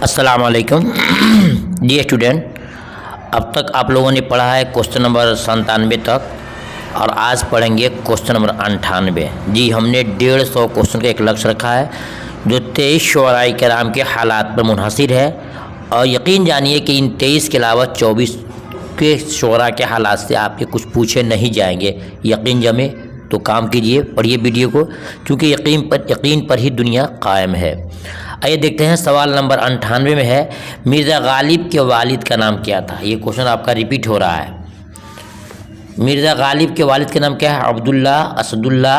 अस्सलाम वालेकुम जी स्टूडेंट। अब तक आप लोगों ने पढ़ा है क्वेश्चन नंबर 97 तक और आज पढ़ेंगे क्वेश्चन नंबर 98। जी हमने 150 क्वेश्चन का एक लक्ष्य रखा है जो 23 शुअराए किराम के हालात पर मुनहसिर है और यकीन जानिए कि इन 23 के अलावा 24 के शुअरा के हालात से आपके कुछ पूछे नहीं जाएंगे। यकीन जमे तो काम कीजिए, पढ़िए वीडियो को, क्योंकि यकीन पर ही दुनिया कायम है। आइए देखते हैं सवाल नंबर 98 में है, मिर्ज़ा गालिब के वालिद का नाम क्या था। ये क्वेश्चन आपका रिपीट हो रहा है। मिर्ज़ा गालिब के वालिद का नाम क्या है? अब्दुल्ला, असदुल्ला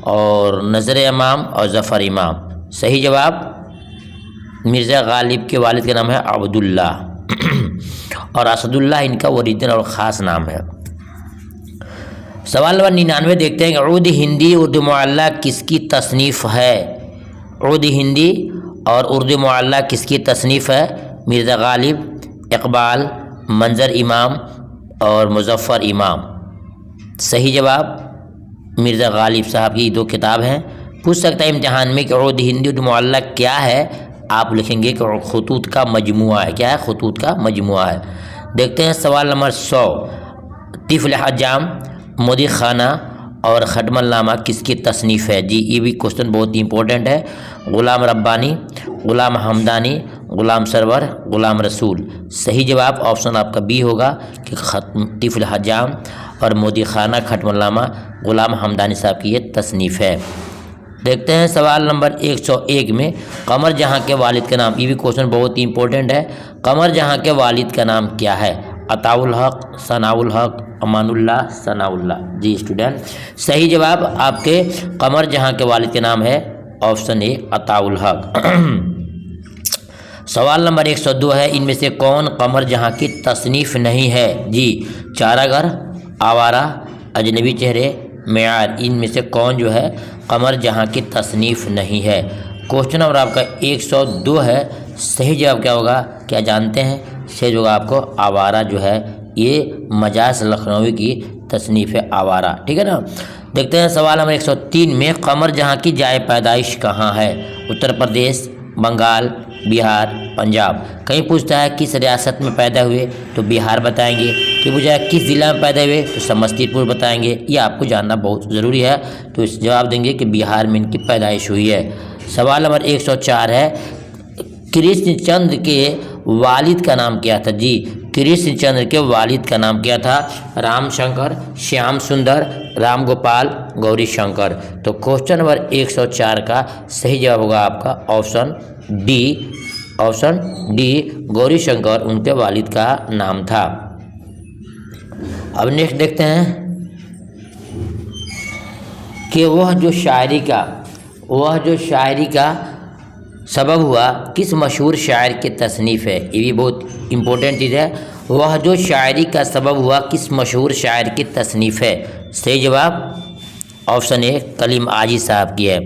और नज़र इमाम और ज़फ़र इमाम। सही जवाब मिर्ज़ा गालिब के वालिद का नाम है अब्दुल्ला और असदुल्ला इनका ओरिजिनल और ख़ास नाम है। सवाल नंबर 99 देखते हैं कि उर्दू हिंदी उर्दू मुअल्ला किसकी तसनीफ़ है। उर्दू हिंदी और उर्दू मुअल्ला किसकी तसनीफ़ है? मिर्ज़ा गालिब, इकबाल, मंजर इमाम और मुज़फ़्फ़र इमाम। सही जवाब मिर्ज़ा गालिब साहब की दो किताब हैं। पूछ सकता है इम्तिहान में कि उर्दू हिंदी उर्दू मुअल्ला क्या है। आप लिखेंगे कि ख़ुतूत का मजमुआ है। क्या है? ख़ुतूत का मजमुआ है। देखते हैं सवाल नंबर 100, तिफ़्ल हज्जाम, मोदी खाना और खटमलनामा किसकी तसनीफ़ है। जी ये भी क्वेश्चन बहुत ही इंपॉर्टेंट है। ग़ुलाम रब्बानी, ग़ुलाम हमदानी, ग़ुलाम सरवर, ग़ुलाम रसूल। सही जवाब ऑप्शन आपका बी होगा कि तिफ़्ल हज्जाम और मोदी खाना खटमलनामा ग़ुलाम हमदानी साहब की ये तसनीफ़ है। देखते हैं सवाल नंबर 101 में, कमर जहाँ के वालिद का नाम। ये भी क्वेश्चन बहुत ही इंपॉर्टेंट है। कमर जहाँ के वालिद का नाम क्या है? अताउल हक, सनाउल हक, अमानुल्लाह, सनाउल्लाह। जी स्टूडेंट सही जवाब आपके कमर जहाँ के वालिद का नाम है ऑप्शन ए अताउल हक। सवाल नंबर 102 है, इनमें से कौन कमर जहाँ की तसनीफ़ नहीं है। जी चारागर, आवारा, अजनबी चेहरे, मेयार, इनमें से कौन जो है कमर जहाँ की तसनीफ़ नहीं है। क्वेश्चन नंबर आपका 102 है। सही जवाब क्या होगा? क्या जानते हैं? सही होगा आपको आवारा जो है ये मजाज लखनवी की तसनीफ़ है आवारा। ठीक है ना। देखते हैं सवाल नंबर 103 में, कमर जहाँ की जाए पैदाइश कहाँ है। उत्तर प्रदेश, बंगाल, बिहार, पंजाब। कहीं पूछता है किस रियासत में पैदा हुए तो बिहार बताएंगे, कि पूछा है किस ज़िला में पैदा हुए तो समस्तीपुर बताएंगे। ये आपको जानना बहुत ज़रूरी है, तो इस जवाब देंगे कि बिहार में इनकी पैदाइश हुई है। सवाल नंबर 104 है, कृष्णचंद्र के वालिद का नाम क्या था। जी कृष्णचंद्र के वालिद का नाम क्या था? रामशंकर, श्याम सुंदर, राम गोपाल, गौरी शंकर। तो क्वेश्चन नंबर 104 का सही जवाब होगा आपका ऑप्शन डी गौरी शंकर उनके वालिद का नाम था। अब नेक्स्ट देखते हैं कि वह जो शायरी का सबब हुआ किस मशहूर शायर की तसनीफ़ है। ये भी बहुत इंपॉर्टेंट चीज़ है। वह जो शायरी का सबब हुआ किस मशहूर शायर की तसनीफ़ है। सही जवाब ऑप्शन ए कलीम आजी साहब की है।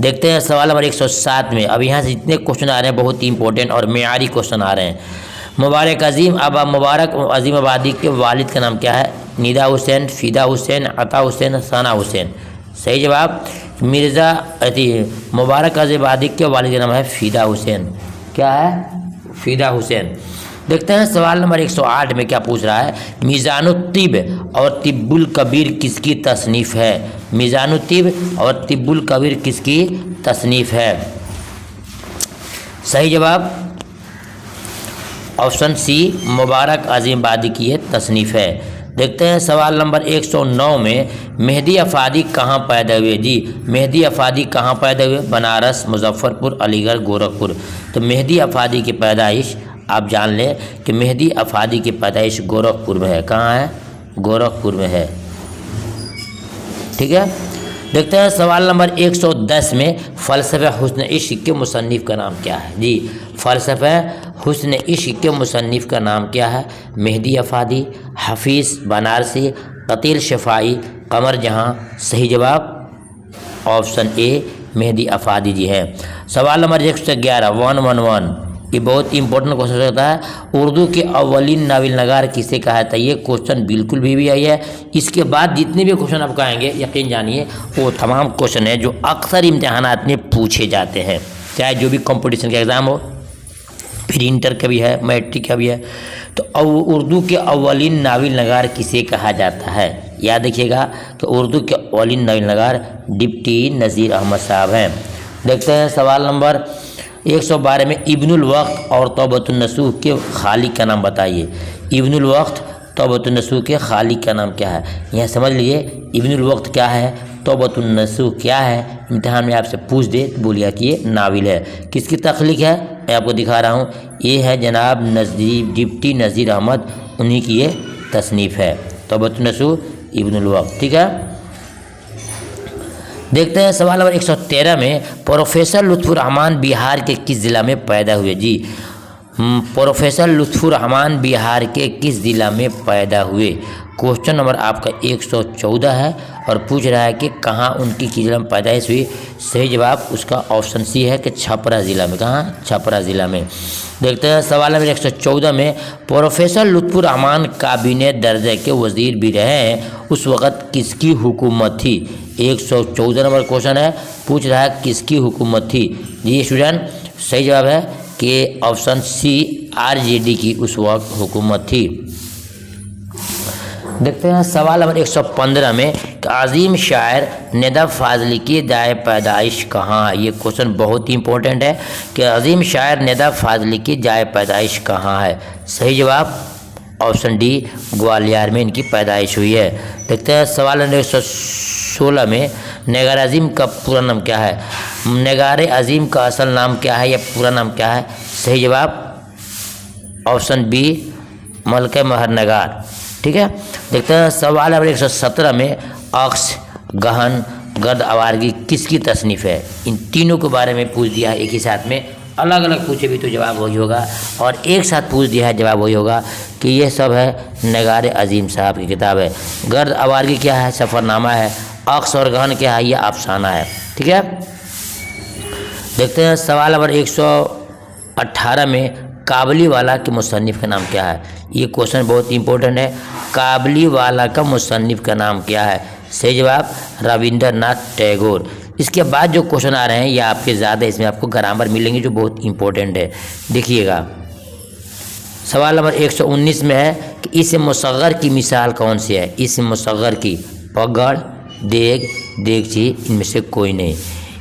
देखते हैं सवाल नंबर 107 में। अब यहाँ से जितने क्वेश्चन आ रहे हैं बहुत ही इंपॉर्टेंट और मेयारी क्वेश्चन आ रहे हैं। मुबारक अज़ीम आबादी के वालिद का नाम क्या है? निदा हुसैन, फ़िदा हुसैन, अता हुसैन, साना हुसैन। सही जवाब मुबारक अज़ीम आबादी के वालिद का नाम है फ़िदा हुसैन। क्या है? फ़िदा हुसैन। देखते हैं सवाल नंबर 108 में क्या पूछ रहा है, मीज़ानुत्तिब और तिब्बुल कबीर किसकी तसनीफ़ है। मीज़ानुत्तिब और तिब्बुल कबीर किसकी तसनीफ़ है। सही जवाब ऑप्शन सी मुबारक अज़ीम आबादी की ये तसनीफ़ है। देखते हैं सवाल नंबर 109 में, मेहदी अफ़ादी कहाँ पैदा हुए। जी मेहदी अफ़ादी कहाँ पैदा हुए? बनारस, मुजफ्फ़रपुर, अलीगढ़, गोरखपुर। तो मेहदी अफ़ादी की पैदाइश आप जान लें कि मेहदी अफ़ादी की पैदाइश गोरखपुर में है। कहाँ है? गोरखपुर में है। ठीक है। देखते हैं सवाल नंबर 110 में, फ़लसफ़े हुस्न इश्क़ के मुसन्निफ़ का नाम क्या है। जी फ़लसफ़े हुस्न इश्क़ के मुसन्निफ़ का नाम क्या है? मेहदी अफ़ादी, हफ़ीज़ बनारसी, क़तील शफ़ाई, क़मर जहाँ। सही जवाब ऑप्शन ए मेहदी अफ़ादी जी है। सवाल नंबर 111 111 ये बहुत इंपॉर्टेंट क्वेश्चन होता है। उर्दू के अव्वलीन नावल नगार किसे कहा जाता है। ये क्वेश्चन बिल्कुल भी आई है। इसके बाद जितने भी क्वेश्चन आपको आएंगे यकीन जानिए वो तमाम क्वेश्चन है जो अक्सर इम्तिहानात में पूछे जाते हैं, चाहे जो भी कंपटीशन का एग्ज़ाम हो फिर इंटर का भी है, मैट्रिक का भी है। तो उर्दू के अव्वलीन नाविल नगार किसे कहा जाता है? याद रखिएगा कि उर्दू के अव्वलीन नाविल नगार डिप्टी नज़ीर अहमद साहब हैं। देखते हैं सवाल नंबर 112 में इब्नुल वक्त और तौबतुन नसूह के खालिक का नाम बताइए। इब्नुल वक्त तौबतुन नसूह के खालिक का नाम क्या है? यहाँ समझ लीजिए इब्नुल वक्त क्या है, तौबतुन नसूह क्या है। इम्तिहान में आपसे पूछ दे तो बोलिए कि ये नाविल है। किसकी तख्लीक है? मैं आपको दिखा रहा हूँ, ये है जनाब डिप्टी नज़ीर अहमद, उन्हीं की ये तसनीफ़ है तौबतुन नसूह इब्नुल वक्त। ठीक है, देखते हैं सवाल नंबर 113 में प्रोफेसर लुत्फ़ुर रहमान बिहार के किस ज़िला में पैदा हुए? जी, प्रोफेसर लुत्फ़ुर रहमान बिहार के जिस ज़िला में पैदा हुए? क्वेश्चन नंबर आपका 114 है और पूछ रहा है कि कहाँ उनकी किस ज़िला में पैदाइश हुई। सही जवाब उसका ऑप्शन सी है कि छपरा ज़िला में। कहाँ? छपरा ज़िला में। देखते हैं सवाल नंबर 114 में प्रोफेसर लुत्फ़ुर रहमान काबीने दर्जे के वज़ीर भी रहे हैं, उस वक़्त किसकी हुकूमत थी? 114 नंबर क्वेश्चन है, पूछ रहा है किसकी हुकूमत थी। जी स्टूडेंट, सही जवाब है कि ऑप्शन सी आरजेडी की उस वक्त हुकूमत थी। देखते हैं सवाल नंबर 115 में अजीम शायर नेदा फाजली की जाए पैदाइश कहाँ? ये क्वेश्चन बहुत ही इंपॉर्टेंट है कि अजीम शायर नेदा फाजली की जाए पैदाइश कहाँ है? सही जवाब ऑप्शन डी ग्वालियर में इनकी पैदाइश हुई है। देखते हैं सवाल नंबर 116 में नेगार अजीम का पूरा नाम क्या है? नेगार अजीम का असल नाम क्या है या पूरा नाम क्या है? सही जवाब ऑप्शन बी मलके महर नगार। ठीक है, देखते हैं सवाल नंबर 117 में अक्स गहन गर्द आवारगी किसकी तसनीफ़ है? इन तीनों के बारे में पूछ दिया है एक ही साथ में, अलग अलग पूछे भी तो जवाब वही होगा, और एक साथ पूछ दिया है जवाब वही होगा कि ये सब है नेगार अजीम साहब की किताब है। गर्द आवारगी क्या है? सफ़रनामा है। अक्स और गहन क्या है? ये अफसाना है। ठीक है, देखते हैं सवाल नंबर 118 में काबली वाला के मुसन्निफ़ का नाम क्या है? ये क्वेश्चन बहुत इंपॉर्टेंट है। काबली वाला का मुसन्निफ़ का नाम क्या है? सही जवाब रविंद्रनाथ टैगोर। इसके बाद जो क्वेश्चन आ रहे हैं ये आपके ज़्यादा, इसमें आपको ग्रामर मिलेंगे जो बहुत इंपॉर्टेंट है। देखिएगा सवाल नंबर 119 में है कि इस मुसग़्गर की मिसाल कौन सी है? इस मुसग़्गर की पगड़, देग, देगची, इनमें से कोई नहीं।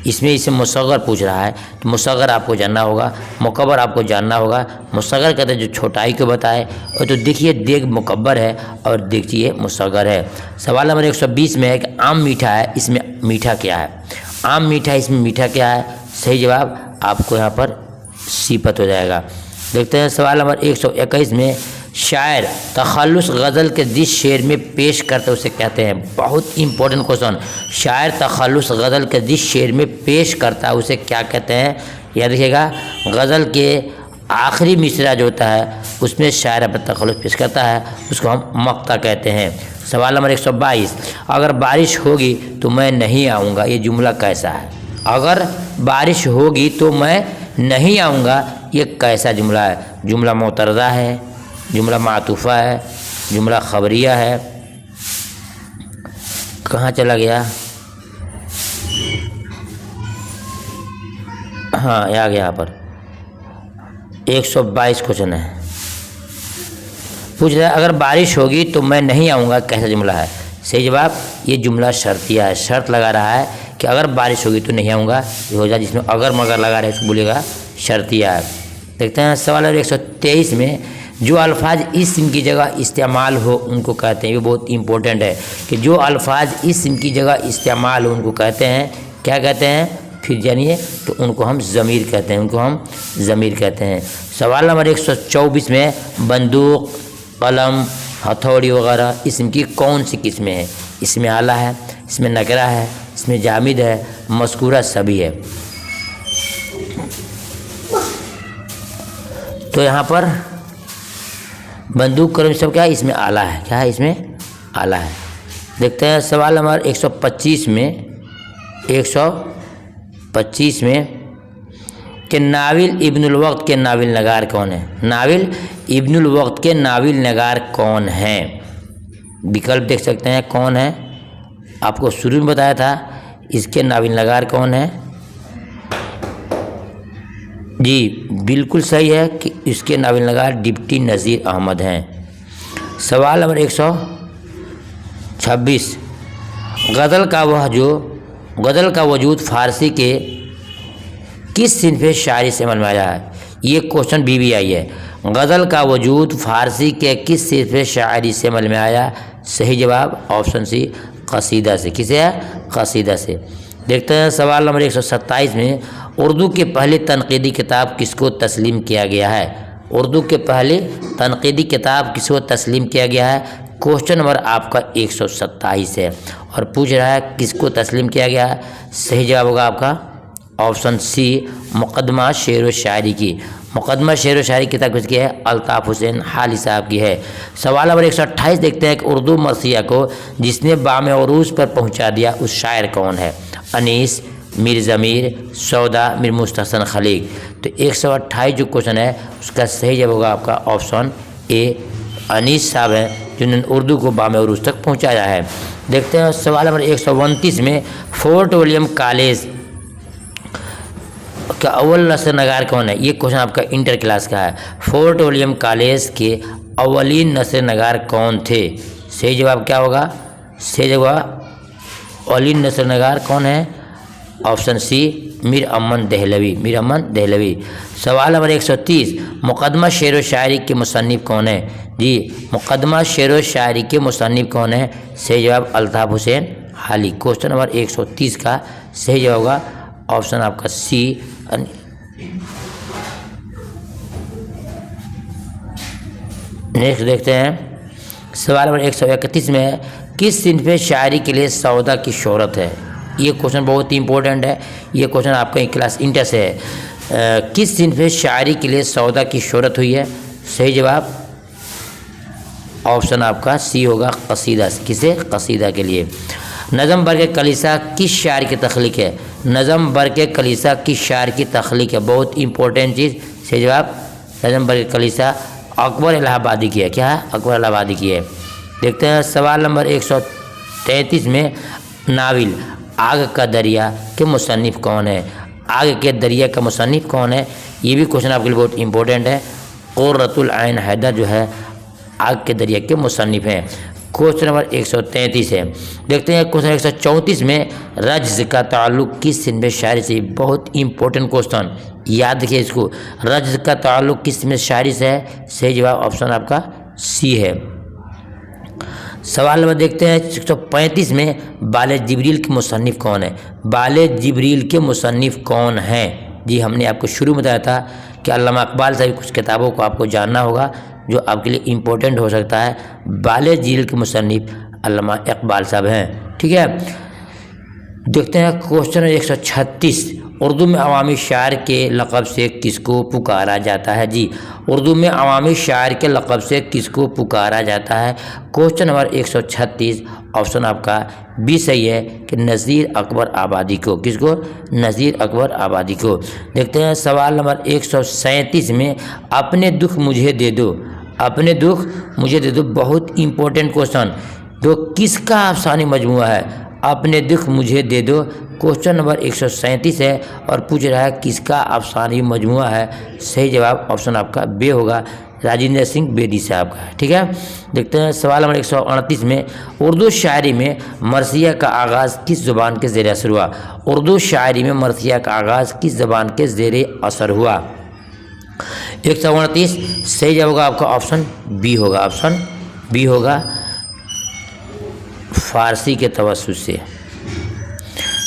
इसमें इसे मुसग़्गर पूछ रहा है तो मुसग़्गर आपको जानना होगा, मुकब्बर आपको जानना होगा। मुसग़्गर कहते हैं जो छोटाई को बताए, और तो देखिए देग मुकब्बर है और देखिए मुसग़्गर है। सवाल नंबर 120 में है कि आम मीठा है, इसमें मीठा क्या है? आम मीठा, इसमें मीठा क्या है? सही जवाब आपको यहाँ पर सिफत हो जाएगा। देखते हैं सवाल नंबर 121 में शायर तखल्लुस गज़ल के जिस शेर में पेश करते उसे कहते हैं? बहुत इंपॉर्टेंट क्वेश्चन। शायर तखल्लुस गज़ल के जिस शेर में पेश करता है उसे क्या कहते हैं? याद रखिएगा, गज़ल के आखिरी मिसरा जो होता है उसमें शायर अपना तखल्लुस पेश करता है, उसको हम मक्ता कहते हैं। सवाल नंबर 122, अगर बारिश होगी तो मैं नहीं आऊँगा, ये जुमला कैसा है? अगर बारिश होगी तो मैं नहीं आऊँगा, ये कैसा जुमला है? जुमला मोतरदा है, जुमला मातूफ़ा है, जुमला खबरिया है? कहाँ चला गया? हाँ आ गया यहाँ पर। 122 क्वेश्चन है, पूछ रहा है अगर बारिश होगी तो मैं नहीं आऊँगा, कैसा जुमला है? सही जवाब ये जुमला शर्तिया है। शर्त लगा रहा है कि अगर बारिश होगी तो नहीं आऊँगा, ये हो जाए जिसमें अगर मगर लगा रहे इसको बोलेगा शर्तिया है। देखते हैं सवाल नंबर 123 में जो अल्फाज इस्म की जगह इस्तेमाल हो उनको कहते हैं? ये बहुत इंपॉर्टेंट है कि जो अल्फाज इस्म की जगह इस्तेमाल हो उनको कहते हैं, क्या कहते हैं? फिर जानिए, तो उनको हम ज़मीर कहते हैं, उनको हम ज़मीर कहते हैं। सवाल नंबर 124 में बंदूक, कलम, हथौड़ी वगैरह इस्म की कौन सी किस्में हैं? इसमें आला है, इसमें नकरा है, इसमें जामिद है, मज़कूरा सभी है। तो यहाँ पर बंदूक, कलम सब क्या है? इसमें आला है। क्या है? इसमें आला है। देखते हैं सवाल नंबर 125 में 125 में कि नाविल इब्नुल वक्त के नाविल नगार कौन है? नाविल इब्नुल वक्त के नाविल नगार कौन है? विकल्प देख सकते हैं कौन है, आपको शुरू में बताया था। इसके नाविल नगार कौन है? जी बिल्कुल सही है कि इसके नावल नगार डिप्टी नज़ीर अहमद हैं। सवाल नंबर 126, गज़ल का वजूद फ़ारसी के किस सिन्फ़ शायरी से अमल में आया है? ये क्वेश्चन भी आई है। गज़ल का वजूद फ़ारसी के किस सिन्फ़ शायरी से अमल में आया? सही जवाब ऑप्शन सी, कसीदा से। किसे है? कसीदा से। देखते हैं सवाल नंबर 127 में, उर्दू के पहले तनक़ीदी किताब किसको तस्लीम किया गया है? उर्दू के पहले तनक़ीदी किताब किसको तस्लीम किया गया है? क्वेश्चन नंबर आपका 127 है और पूछ रहा है किसको तस्लीम किया गया है? सही जवाब होगा आपका ऑप्शन सी, मुक़द्दमा शेर व शायरी की। मुक़द्दमा शेर व शायरी किताब किसकी है? अल्ताफ़ हुसैन हाली साहब की है। सवाल नंबर 128 देखते हैं कि उर्दू मरसिया को जिसने बाम अरूज पर पहुंचा दिया उस शायर कौन है? अनीस, मीर ज़मीर, सौदा, मीर मुस्तहसन खलीक। तो 128 जो क्वेश्चन है उसका सही जवाब होगा आपका ऑप्शन ए, अनीस साहब हैं जिन्होंने उर्दू को बाम अरूज तक पहुँचाया है। देखते हैं सवाल नंबर 129 में, फोर्ट विलियम कॉलेज का अव्वल नस्र नगार कौन है? ये क्वेश्चन आपका इंटर क्लास का है। फोर्ट विलियम कॉलेज के अव्वलीन नस्र नगार कौन थे? सही जवाब क्या होगा? सही जवाब अव्वलीन नस्र नगार कौन है? ऑप्शन सी, मीर अमन दहलवी। मीर अमन दहलवी। सवाल नंबर 130, मुक़द्दमा शेर व शायरी के मुसन्निफ़ कौन है? जी मुक़द्दमा शेर व शायरी के मुसन्निफ़ कौन है? सही जवाब अल्ताफ़ हुसैन हाली। क्वेश्चन नंबर 130 का सही जवाब होगा ऑप्शन आपका सी। नेक्स्ट देखते हैं सवाल नंबर 131 में, किस सिन्फ़ शायरी के लिए सौदा की शोहरत है? ये क्वेश्चन बहुत ही इंपॉर्टेंट है। ये क्वेश्चन आपका क्लास इंटर से है। किस सिन्फ़ शायरी के लिए सौदा की शोहरत हुई है? सही जवाब ऑप्शन आपका सी होगा, कसीदा से। किसे? कसीदा के लिए। नज़म बरक़े कलीसा किस शायर की तख्लीक है? नज़म बरक़े कलीसा किस शायर की तख्लीक है? बहुत इंपॉर्टेंट चीज़। सही जवाब नज़म बरक़े कलीसा अकबर इलाहाबादी की है। क्या है? अकबर इलाहाबादी की है। देखते हैं सवाल नंबर 133 में, नाविल आग का दरिया के मुसन्निफ़ कौन है? आग के दरिया का मुसन्निफ़ कौन है? ये भी क्वेश्चन आपके लिए बहुत इंपॉर्टेंट है। क़ुर्रतुल ऐन हैदर जो है आग के दरिया के मुसन्निफ़ हैं। क्वेश्चन नंबर 133 है। देखते हैं क्वेश्चन 134 में, रज्ज़ का ताल्लुक़ किस सिन्फ़ शायरी से? बहुत इंपॉर्टेंट क्वेश्चन, याद रखिए इसको। रज्ज़ का ताल्लुक़ किस सिन्फ़ शायरी से है? सही जवाब ऑप्शन आपका सी है। सवाल नंबर देखते हैं 135 में, बाले जिब्रील के मुसन्निफ़ कौन है? बाले जिब्रील के मुसन्निफ़ कौन हैं? जी हमने आपको शुरू में बताया था कि अल्लामा इकबाल साहब कुछ किताबों को आपको जानना होगा जो आपके लिए इम्पोर्टेंट हो सकता है। बाले जिब्रील के मुसन्निफ़ अल्लामा इकबाल साहब हैं। ठीक है, देखते हैं क्वेश्चन 136, उर्दू में अवामी शायर के लक़ब से किसको पुकारा जाता है? जी उर्दू में अवामी शायर के लक़ब से किसको पुकारा जाता है? क्वेश्चन नंबर 136 ऑप्शन आपका बी सही है कि नज़ीर अकबर आबादी को। किसको? नज़ीर अकबर आबादी को। देखते हैं सवाल नंबर 137 में, अपने दुख मुझे दे दो, अपने दुख मुझे दे दो। बहुत इंपॉर्टेंट क्वेश्चन। तो किसका अफसानी मजमूआ है? अपने दुख मुझे दे दो। क्वेश्चन नंबर 137 है और पूछ रहा है किसका अफसानी मजमूआ है? सही जवाब ऑप्शन आपका बे होगा, राजेंद्र सिंह बेदी साहब का। ठीक है, देखते हैं सवाल नंबर 138 में, उर्दू शायरी में मरसिया का आगाज़ किस ज़ुबान के ज़ेर असर हुआ? उर्दू शायरी में मरसिया का आगाज़ किस ज़बान के ज़ेर असर हुआ? 129 सही जवाब होगा आपका ऑप्शन बी होगा। ऑप्शन बी होगा, फ़ारसी के तवस्सुत से।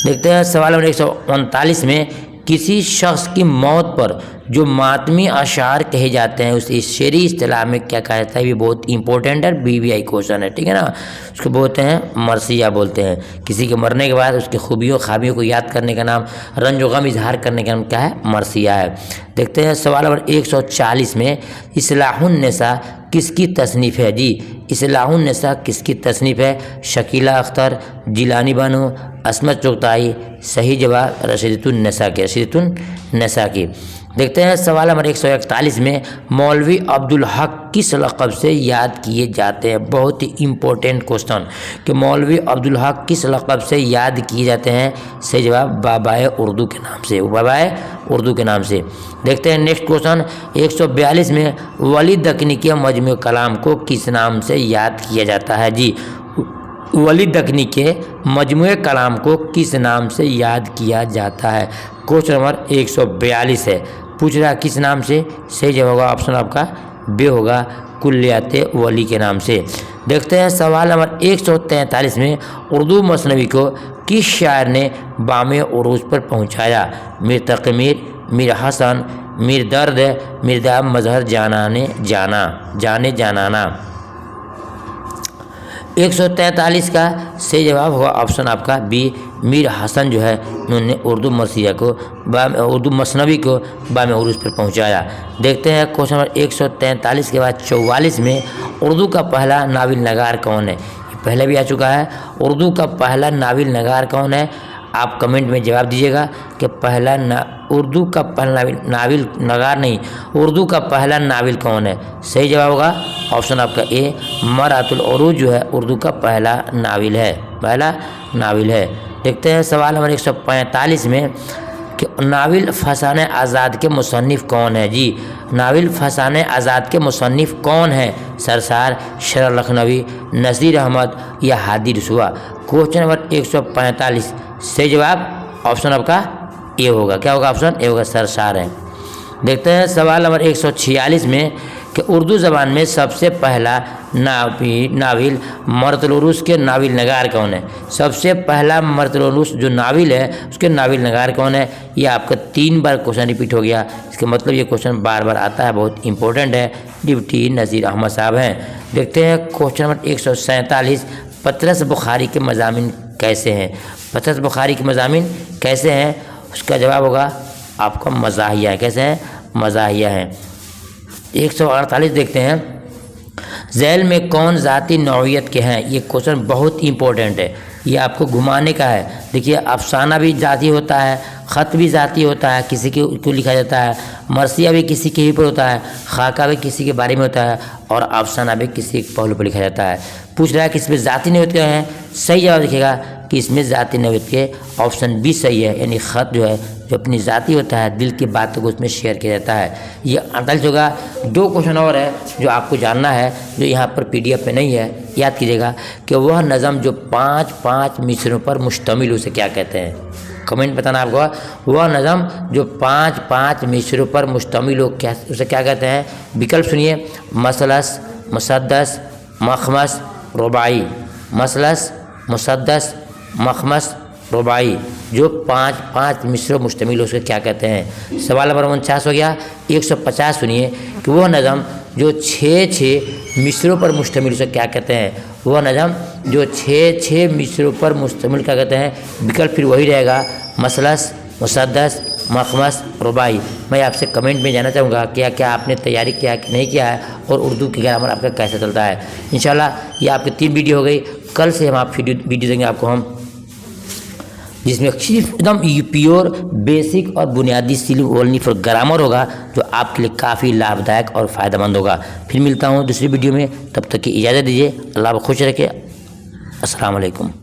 देखते हैं सवाल नंबर 139 में, किसी शख्स की मौत पर जो मातमी अशार कहे जाते हैं उसे शेरी इस्तिलाह में क्या कहा जाता है? ये बहुत इंपॉर्टेंट है, BBI क्वेश्चन है। ठीक है ना, उसको बोलते हैं मरसिया बोलते हैं। किसी के मरने के बाद उसकी खूबियों खामियों को याद करने का नाम, रंज व गम इजहार करने का नाम क्या है? मरसिया है। देखते हैं सवाल नंबर 140 में, इस्लाहुन निसा किसकी तसनीफ़ है? जी इस्लाहुन निसा किसकी तसनीफ़ है? शकीला अख्तर, जिलानी बानो, असमत चुगताई। सही जवाब रशीदतुन निसा की। रशीदतुन निसा की। देखते हैं सवाल नंबर 141 में मौलवी अब्दुल हक किस लक़ब से याद किए जाते हैं। बहुत ही इम्पोर्टेंट क्वेश्चन कि मौलवी अब्दुल हक किस लक़ब से याद किए जाते हैं। सही जवाब बाबाए उर्दू के नाम से, बाबाए उर्दू के नाम से। देखते हैं नेक्स्ट क्वेश्चन 142 में वली दक्कनी के मजमू कलाम को किस नाम से याद किया जाता है। जी, वली दक्कनी के मजमू कलाम को किस नाम से याद किया जाता है। क्वेश्चन नंबर 142 है, पूछ रहा किस नाम से। सही जवाब होगा ऑप्शन आपका बे होगा, कुल्लियाते वली के नाम से। देखते हैं सवाल नंबर 143 में उर्दू मसनवी को किस शायर ने बामे उरूज पर पहुंचाया। मीर तक़ी मीर, मीर हसन, मीर दर्द, मिर्ज़ा मजहर जाने जानाना। 143 का सही जवाब होगा ऑप्शन आपका बी, मीर हसन जो है उन्होंने उर्दू मरसिया को उर्दू मसनवी को बामे उरूज पर पहुंचाया। देखते हैं क्वेश्चन नंबर 143 के बाद 44 में उर्दू का पहला नाविल नगार कौन है। ये पहले भी आ चुका है। उर्दू का पहला नाविल नगार कौन है, आप कमेंट में जवाब दीजिएगा कि उर्दू का पहला नाविल नगार नहीं, उर्दू का पहला नाविल कौन है। सही जवाब होगा ऑप्शन आपका ए, मरातुल उरूज जो है उर्दू का पहला नाविल है। देखते हैं सवाल नंबर 145 में कि नाविल फसाने आज़ाद के मुसन्निफ़ कौन है। जी, नाविल फसाने आज़ाद के मुसन्निफ़ कौन है। सरसार, शरह लखनवी, नसीर अहमद या हादी रसूआ। क्वेश्चन नंबर 145 सही जवाब ऑप्शन आपका ए होगा। क्या होगा ऑप्शन ए होगा, सरसार है। देखते हैं सवाल नंबर 146 में कि उर्दू ज़बान में सबसे पहला नाविल मरातुल उरूज के नाविल नगार कौन है। सबसे पहला मरातुल उरूज जो नाविल है उसके नाविल नगार कौन है। ये आपका 3 बार क्वेश्चन रिपीट हो गया, इसका मतलब ये क्वेश्चन बार बार आता है, बहुत इंपॉर्टेंट है। डिप्टी नज़ीर अहमद साहब हैं। देखते हैं क्वेश्चन नंबर 147 पतरस बुखारी के मज़ामिन कैसे हैं। पतरस बुखारी के मज़ामिन कैसे हैं, उसका जवाब होगा आपका मज़ाहिया है। कैसे हैं, मज़ाहिया हैं। 148 देखते हैं झैल में कौन ज़ाती नौइयत के हैं। ये क्वेश्चन बहुत इंपॉर्टेंट है, ये आपको घुमाने का है। देखिए अफसाना भी ज़ाती होता है, ख़त भी ज़ाती होता है, किसी के को लिखा जाता है, मरसिया भी किसी के ही पर होता है, खाका भी किसी के बारे में होता है और अफसाना भी किसी के पहलू पर लिखा जाता है। पूछ रहा है कि इसमें ज़ाती नौइयत के हैं। सही जवाब देखिएगा कि इसमें ज़ाती नौइयत के ऑप्शन बी सही है, यानी ख़त जो है जो अपनी ज़ाती होता है, दिल की बातों को उसमें शेयर किया जाता है। ये 48 होगा। 2 क्वेश्चन और है जो आपको जानना है, जो यहाँ पर PDF में नहीं है। याद कीजिएगा कि वह नज़म जो 5-5 मिसरों पर मुश्तमिल उसे क्या कहते हैं। कमेंट बताना आपको। वह नज़म जो 5-5 मिसरों पर मुश्तमिल हो क्या उसे क्या कहते हैं। विकल्प सुनिए, मसलस, मुसद्दस, मखमस, रुबाई। मसलस, मुसद्दस, मखमस, रुबाई जो 5-5 मिसरों मुश्तमिल उसके क्या कहते हैं। सवाल नंबर 49 हो गया। 150 सुनिए कि वह नज़म जो 6-6 मिसरों पर मुश्तमिल उसे क्या कहते हैं। वह नज़म जो 6-6 मिसरों पर मुश्तमिल क्या कहते हैं। विकल्प फिर वही रहेगा, मसलस, मुसद्दस, मखमस, रुबाई। मैं आपसे कमेंट में जानना चाहूँगा क्या क्या आपने तैयारी किया कि नहीं किया है और उर्दू की ग्रामर आपका कैसे चलता है। इंशाल्लाह ये आपकी 3 वीडियो हो गई। कल से हम आप वीडियो देंगे आपको हम, जिसमें सिर्फ एकदम प्योर बेसिक और बुनियादी सिर्फ ओनली फॉर ग्रामर होगा, जो आपके लिए काफ़ी लाभदायक और फ़ायदेमंद होगा। फिर मिलता हूँ दूसरी वीडियो में, तब तक की इजाज़त दीजिए। अल्लाह खुश रखे। अस्सलाम वालेकुम।